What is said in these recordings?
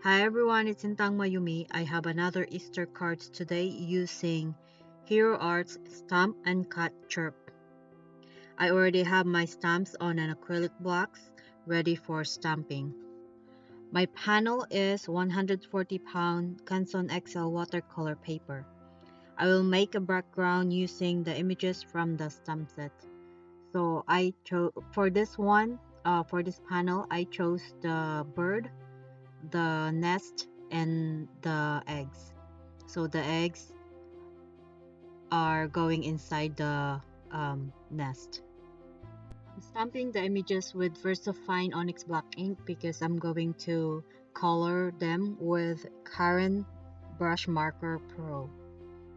Hi everyone, it's Sintang Mayumi. I have another Easter cards today using Hero Arts Stamp and Cut Chirp. I already have my stamps on an acrylic blocks ready for stamping. My panel is 140-pound Canson XL watercolor paper. I will make a background using the images from the stamp set. So I chose for this panel, I chose the bird, the nest, and the eggs. So the eggs are going inside the nest. I'm stamping the images with Versafine Onyx black ink because I'm going to color them with Karin Brushmarker Pro.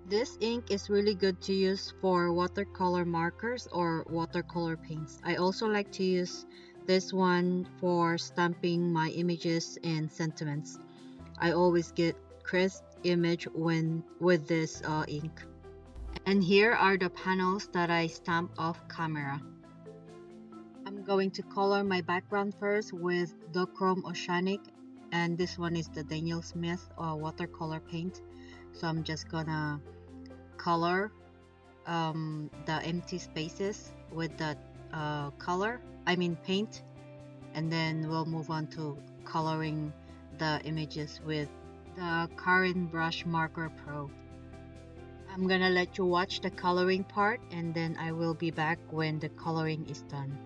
This ink is really good to use for watercolor markers or watercolor paints. I also like to use this one for stamping my images and sentiments. I always get crisp image with this ink. And here are the panels that I stamp off camera. I'm going to color my background first with Duochrome Oceanic, and this one is the Daniel Smith watercolor paint. So I'm just gonna color the empty spaces with that paint, and then we'll move on to coloring the images with the Karin Brushmarker Pro. I'm gonna let you watch the coloring part, and then I will be back when the coloring is done.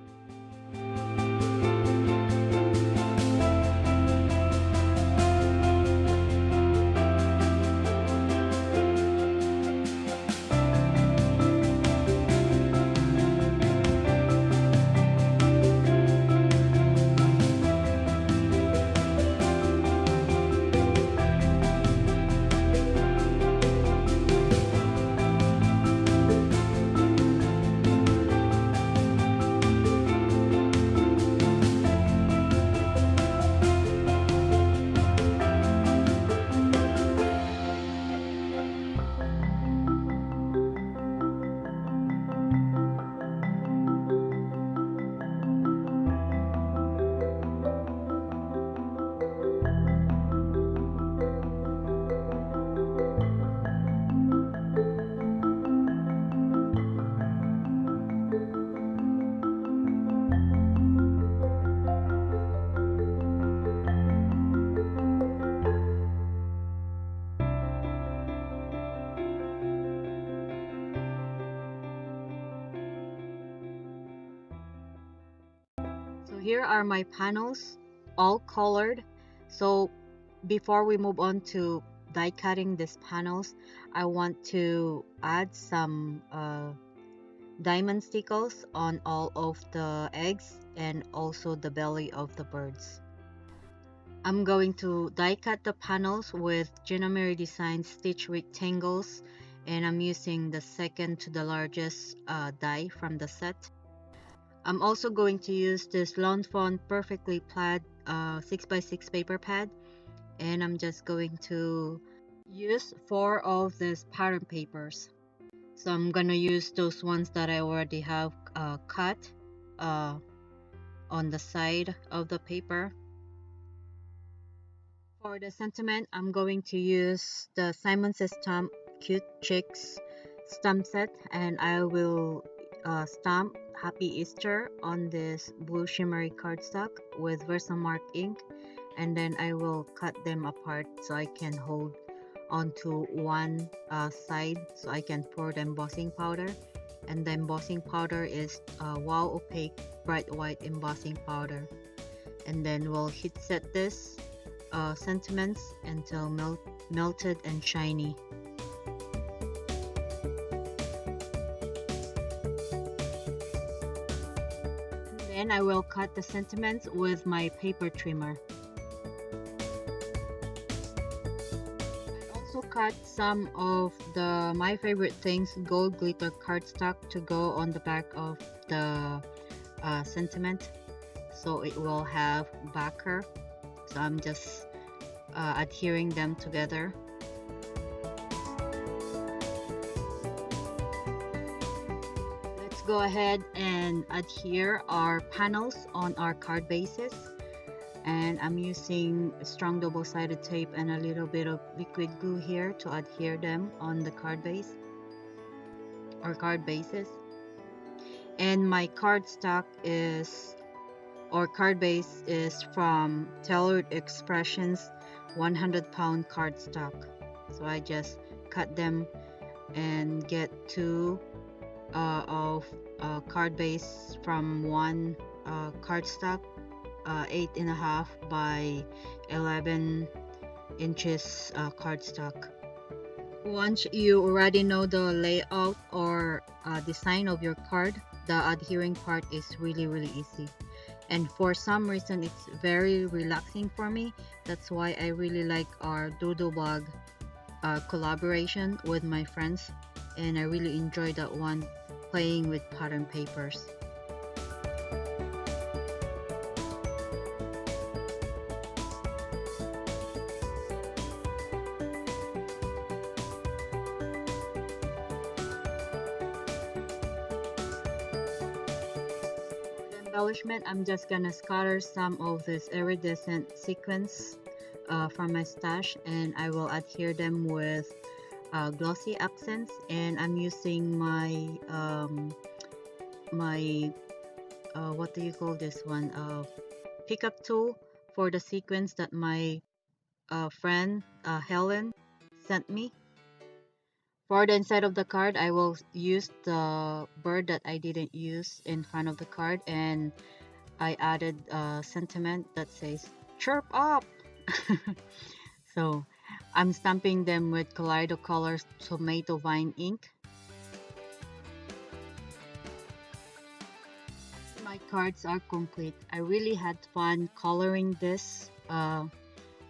So here are my panels, all colored. So before we move on to die cutting these panels, I want to add some diamond stickles on all of the eggs and also the belly of the birds. I'm going to die cut the panels with Gina Design stitch rectangles, and I'm using the second to the largest die from the set. I'm also going to use this Fawn Perfectly Plaid 6x6 paper pad, and I'm just going to use 4 of these pattern papers. So I'm gonna use those ones that I already have cut on the side of the paper. For the sentiment, I'm going to use the Simon Says Stamp Cute Chicks stamp set, and I will stamp Happy Easter on this blue shimmery cardstock with Versamark ink, and then I will cut them apart so I can hold onto one side so I can pour the embossing powder. And the embossing powder is Wow Opaque bright white embossing powder. And then we'll heat set this sentiments until melted and shiny. Then I will cut the sentiments with my paper trimmer. I also cut some of my favorite things, gold glitter cardstock, to go on the back of the sentiment, so it will have backer. So I'm just adhering them together. Let's go ahead and adhere our panels on our card bases. And I'm using strong double-sided tape and a little bit of liquid glue here to adhere them on the card base or card bases. And my cardstock is, or card base is from Tailored Expressions 100-pound cardstock. So I just cut them and get two of card base from one cardstock, 8.5 by 11 inches cardstock. Once you already know the layout or design of your card, the adhering part is really easy. And for some reason, it's very relaxing for me. That's why I really like our Doodlebug collaboration with my friends. And I really enjoy that one, playing with pattern papers. Embellishment, I'm just gonna scatter some of this iridescent sequins from my stash, and I will adhere them with glossy accents. And I'm using my what do you call this one, pickup tool for the sequins that my friend Helen sent me. For the inside of the card, I will use the bird that I didn't use in front of the card, and I added a sentiment that says "Chirp up." So I'm stamping them with Kaleido Tomato Vine ink. My cards are complete. I really had fun coloring this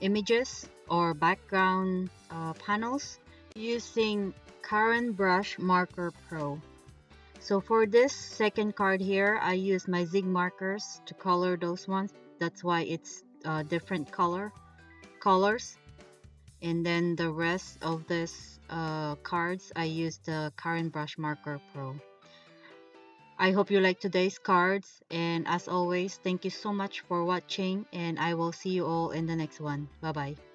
images or background panels using Karin Brushmarker Pro. So for this second card here, I use my zig markers to color those ones. That's why it's different colors. And then the rest of this cards, I use the Karin Brushmarker Pro. I hope you like today's cards, and as always, thank you so much for watching, and I will see you all in the next one. Bye bye.